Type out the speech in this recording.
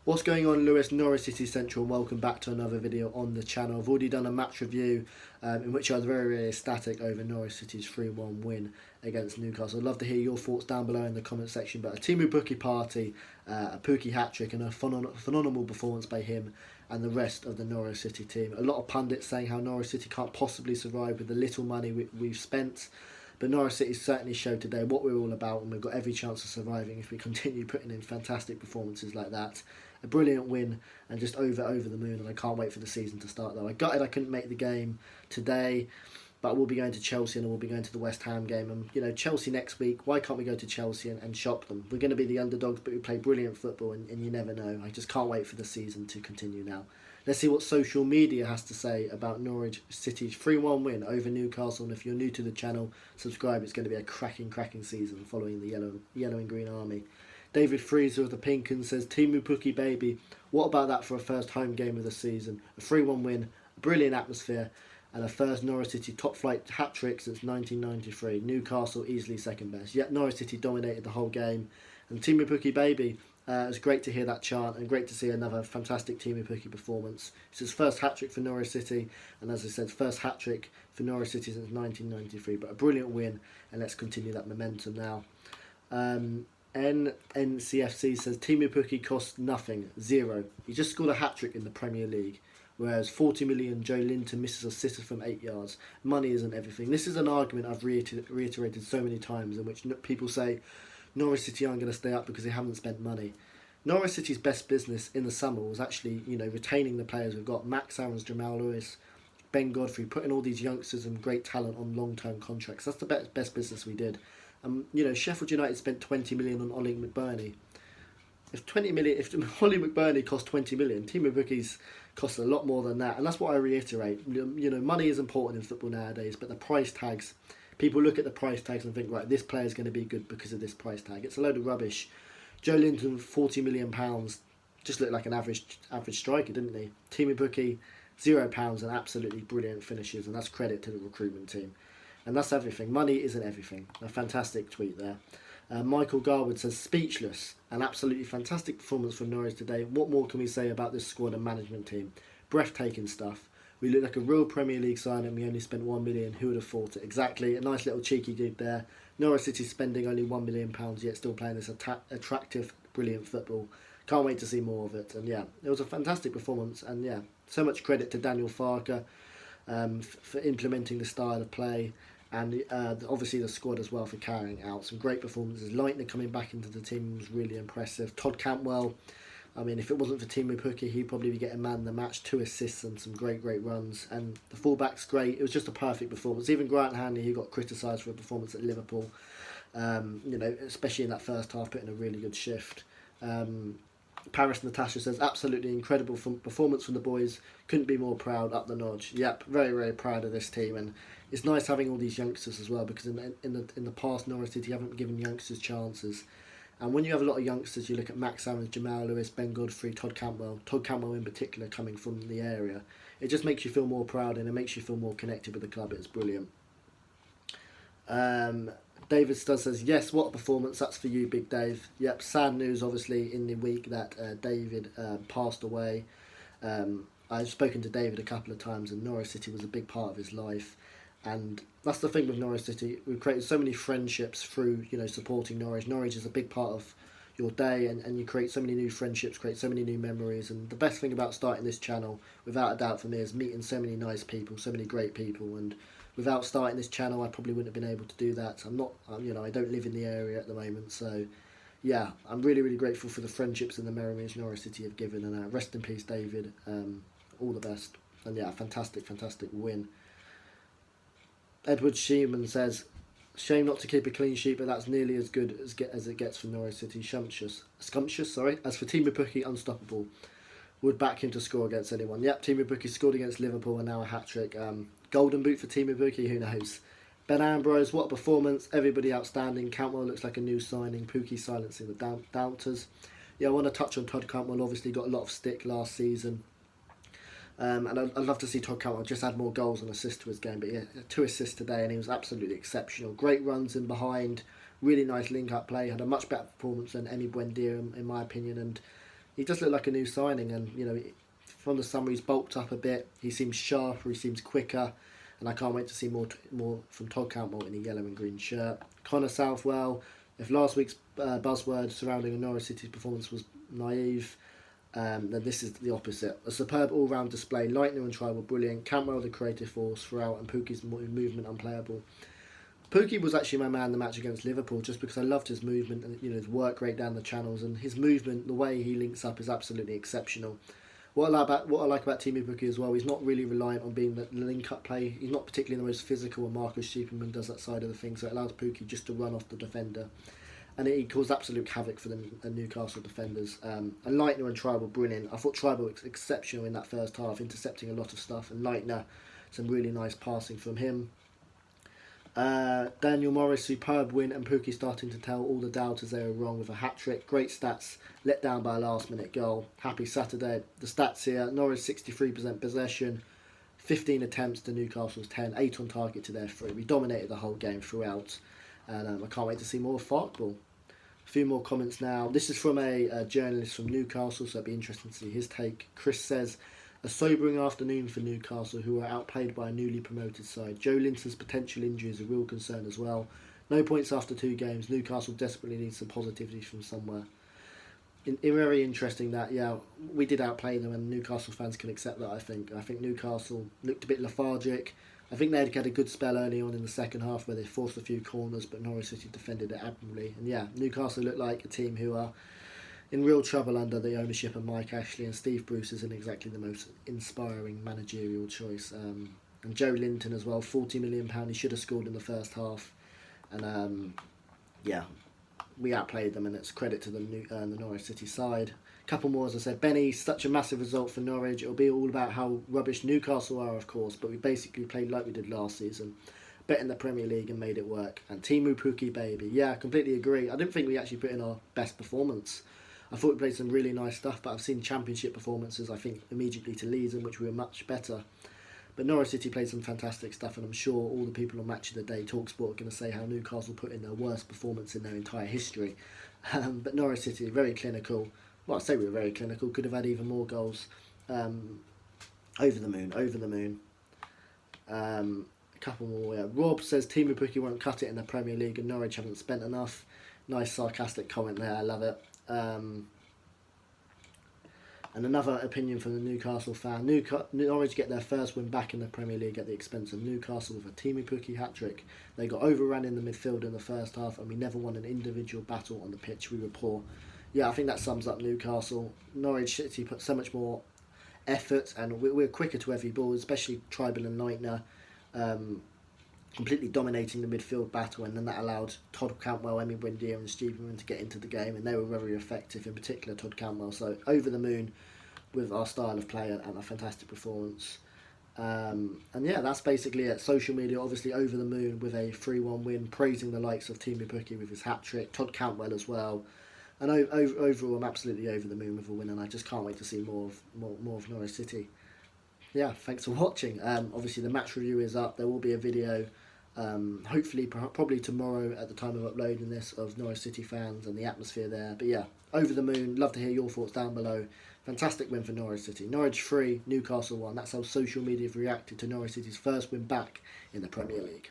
What's going on, Lewis? Norwich City Central, and welcome back to another video on the channel. I've already done a match review in which I was very ecstatic over Norwich City's 3-1 win against Newcastle. I'd love to hear your thoughts down below in the comment section, but a Teemu Pukki party, a Pukki hat-trick and a phenomenal performance by him and the rest of the Norwich City team. A lot of pundits saying how Norwich City can't possibly survive with the little money we've spent. But Norwich City certainly showed today what we're all about, and we've got every chance of surviving if we continue putting in fantastic performances like that. A brilliant win and just over the moon, and I can't wait for the season to start though. I gutted I couldn't make the game today, but we'll be going to Chelsea and we'll be going to the West Ham game. And you know, Chelsea next week, why can't we go to Chelsea and shock them? We're going to be the underdogs, but we play brilliant football, and you never know. I just can't wait for the season to continue now. Let's see what social media has to say about Norwich City's 3-1 win over Newcastle. And if you're new to the channel, subscribe. It's going to be a cracking season following the yellow and green army. David Freezer of the Pinkins says, Teemu Pukki baby, what about that for a first home game of the season? A 3-1 win, a brilliant atmosphere, and a first Norwich City top flight hat-trick since 1993. Newcastle easily second best. Yet Norwich City dominated the whole game. And Teemu Pukki baby, it's great to hear that chant and great to see another fantastic Teemu Pukki performance. It's his first hat-trick for Norwich City, and as I said, first hat-trick for Norwich City since 1993. But a brilliant win, and let's continue that momentum now. NCFC says Teemu Pukki cost nothing, zero. He just scored a hat-trick in the Premier League, whereas 40 million Joe Linton misses a sitter from 8 yards. Money isn't everything. This is an argument I've reiterated so many times, in which people say Norwich City aren't going to stay up because they haven't spent money. Norwich City's best business in the summer was actually, retaining the players we've got. Max Aarons, Jamal Lewis, Ben Godfrey, putting all these youngsters and great talent on long-term contracts. That's the best business we did. Sheffield United spent 20 million on Ollie McBurney. If Ollie McBurney cost 20 million, Teemu Pukki's cost a lot more than that, and that's what I reiterate. Money is important in football nowadays, but the price tags. People look at the price tags and think, right, this player is going to be good because of this price tag. It's a load of rubbish. Joe Linton, £40 million, just looked like an average striker, didn't he? Teemu Pukki, £0 and absolutely brilliant finishes, and that's credit to the recruitment team. And that's everything. Money isn't everything. A fantastic tweet there. Michael Garvin says, speechless. An absolutely fantastic performance from Norwich today. What more can we say about this squad and management team? Breathtaking stuff. We look like a real Premier League side and we only spent £1 million. Who would have thought it? Exactly. A nice little cheeky dig there. Norwich City spending only £1 million, yet still playing this attractive, brilliant football. Can't wait to see more of it. And yeah, it was a fantastic performance. And yeah, so much credit to Daniel Farker for implementing the style of play. And obviously the squad as well for carrying out some great performances. Leitner coming back into the team was really impressive. Todd Campbell, I mean, if it wasn't for Teemu Pukki, he'd probably be getting man of the match, 2 assists and some great runs. And the fullback's great. It was just a perfect performance. Even Grant Hanley, who got criticised for a performance at Liverpool, especially in that first half, put in a really good shift. Paris Natasha says, absolutely incredible performance from the boys. Couldn't be more proud, up the notch. Yep, very proud of this team, and it's nice having all these youngsters as well, because in the past Norwich City haven't given youngsters chances. And when you have a lot of youngsters, you look at Max Aarons, Jamal Lewis, Ben Godfrey, Todd Campbell in particular coming from the area. It just makes you feel more proud and it makes you feel more connected with the club. It's brilliant. David Studd says, yes, what a performance. That's for you, Big Dave. Yep, sad news, obviously, in the week that David passed away. I've spoken to David a couple of times, and Norwich City was a big part of his life. And that's the thing with Norwich City. We've created so many friendships through, supporting Norwich. Norwich is a big part of your day, and you create so many new friendships, create so many new memories. And the best thing about starting this channel, without a doubt for me, is meeting so many nice people, so many great people. And without starting this channel, I probably wouldn't have been able to do that. I'm not, I don't live in the area at the moment. So, yeah, I'm really grateful for the friendships and the memories Norwich City have given. And rest in peace, David. All the best. And yeah, fantastic win. Edward Sheeman says, shame not to keep a clean sheet, but that's nearly as good as it gets from Norwich City. Scrumptious. As for Teemu Pukki, unstoppable. Would back him to score against anyone. Yep, Teemu Pukki scored against Liverpool and now a hat-trick. Golden boot for Teemu Pukki, who knows. Ben Ambrose, what a performance. Everybody outstanding. Cantwell looks like a new signing. Pukki silencing the doubters. Yeah, I want to touch on Todd Campbell. Obviously got a lot of stick last season. And I'd love to see Todd Campbell just add more goals and assists to his game. But yeah, 2 assists today, and he was absolutely exceptional. Great runs in behind, really nice link-up play. Had a much better performance than Emi Buendia, in my opinion. And he does look like a new signing, and from the summer he's bulked up a bit. He seems sharper, he seems quicker, and I can't wait to see more from Todd Campbell in a yellow and green shirt. Connor Southwell, if last week's buzzword surrounding Norwich City's performance was naive, then this is the opposite. A superb all-round display. Leitner and Try were brilliant. Campbell the creative force throughout, and Pukki's movement unplayable. Pukki was actually my man in the match against Liverpool, just because I loved his movement and his work rate down the channels, and his movement, the way he links up, is absolutely exceptional. What I like about Teemu Pukki as well, he's not really reliant on being the link-up play. He's not particularly the most physical, and Marcus Superman does that side of the thing, so it allows Pukki just to run off the defender. And he caused absolute havoc for the Newcastle defenders. And Leitner and Try were brilliant. I thought Try was exceptional in that first half, intercepting a lot of stuff, and Leitner, some really nice passing from him. Daniel Morris, superb win, and Pukki starting to tell all the doubters they were wrong with a hat-trick. Great stats, let down by a last-minute goal. Happy Saturday. The stats here: Norwich 63% possession, 15 attempts to Newcastle's 10, 8 on target to their 3. We dominated the whole game throughout, and I can't wait to see more Farkball. A few more comments now. This is from a journalist from Newcastle, so it'd be interesting to see his take. Chris says, a sobering afternoon for Newcastle, who are outplayed by a newly promoted side. Joe Linton's potential injury is a real concern as well. No points after 2 games. Newcastle desperately needs some positivity from somewhere. Very interesting that, we did outplay them, and Newcastle fans can accept that, I think. I think Newcastle looked a bit lethargic. I think they had a good spell early on in the second half where they forced a few corners, but Norwich City defended it admirably. And Newcastle looked like a team who are in real trouble under the ownership of Mike Ashley, and Steve Bruce isn't exactly the most inspiring managerial choice. And Joe Linton as well, £40 million, he should have scored in the first half. And we outplayed them, and it's credit to the Norwich City side. Couple more, as I said. Benny, such a massive result for Norwich. It'll be all about how rubbish Newcastle are, of course, but we basically played like we did last season. Bet in the Premier League and made it work. And Teemu Pukki, baby. Yeah, I completely agree. I didn't think we actually put in our best performance. I thought we played some really nice stuff, but I've seen championship performances, I think, immediately to Leeds, in which we were much better. But Norwich City played some fantastic stuff, and I'm sure all the people on Match of the Day, TalkSport, are going to say how Newcastle put in their worst performance in their entire history. But Norwich City, very clinical. Well, I say we were very clinical, could have had even more goals. Over the moon. A couple more, Rob says Teemu Pukki won't cut it in the Premier League and Norwich haven't spent enough. Nice sarcastic comment there, I love it. And another opinion from the Newcastle fan. Norwich get their first win back in the Premier League at the expense of Newcastle with a Teemu Pukki hat-trick. They got overrun in the midfield in the first half, and we never won an individual battle on the pitch. We were poor. I think that sums up Newcastle. Norwich City put so much more effort, and we're quicker to every ball, especially Tribal and Leitner, completely dominating the midfield battle, and then that allowed Todd Campbell, Emi Buendia and Stevenson to get into the game, and they were very effective, in particular Todd Campbell. So over the moon with our style of play and a fantastic performance. That's basically it. Social media obviously over the moon with a 3-1 win, praising the likes of Teemu Pukki with his hat-trick, Todd Campbell as well. And overall, I'm absolutely over the moon with a win, and I just can't wait to see more of Norwich City. Thanks for watching. Obviously, the match review is up. There will be a video, hopefully, probably tomorrow at the time of uploading this, of Norwich City fans and the atmosphere there. But over the moon. Love to hear your thoughts down below. Fantastic win for Norwich City. Norwich 3, Newcastle 1. That's how social media have reacted to Norwich City's first win back in the Premier League.